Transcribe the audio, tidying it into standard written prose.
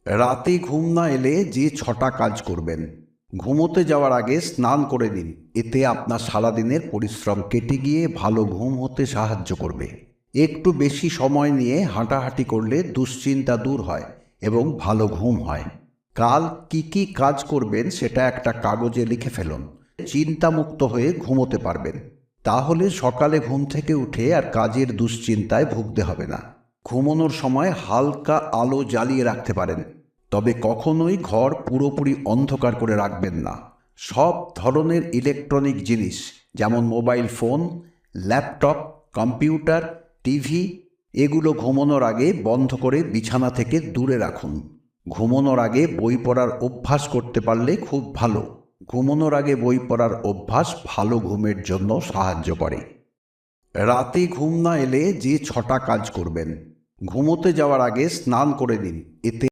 রাতে ঘুম না এলে যে 6টা কাজ করবেন। ঘুমোতে যাওয়ার আগে স্নান করে নিন। এতে আপনার সারাদিনের পরিশ্রম কেটে গিয়ে ভালো ঘুম হতে সাহায্য করবে। একটু বেশি সময় নিয়ে হাঁটাহাঁটি করলে দুশ্চিন্তা দূর হয় এবং ভালো ঘুম হয়। কাল কি কি কাজ করবেন সেটা একটা কাগজে লিখে ফেলুন। চিন্তামুক্ত হয়ে ঘুমোতে পারবেন। তাহলে সকালে ঘুম থেকে উঠে আর কাজের দুশ্চিন্তায় ভুগতে হবে না। ঘুমানোর সময় হালকা আলো জ্বালিয়ে রাখতে পারেন, তবে কখনোই ঘর পুরোপুরি অন্ধকার করে রাখবেন না। সব ধরনের ইলেকট্রনিক জিনিস যেমন mobile phone, laptop, computer, TV এগুলো ঘুমানোর আগে বন্ধ করে বিছানা থেকে দূরে রাখুন। ঘুমানোর আগে বই পড়ার অভ্যাস করতে পারলে খুব ভালো। ঘুমানোর আগে বই পড়ার অভ্যাস ভালো ঘুমের জন্য সাহায্য করে। রাতে ঘুম না এলে যে 6টা কাজ করবেন। ঘুমোতে যাওয়ার আগে স্নান করে নিন। এতে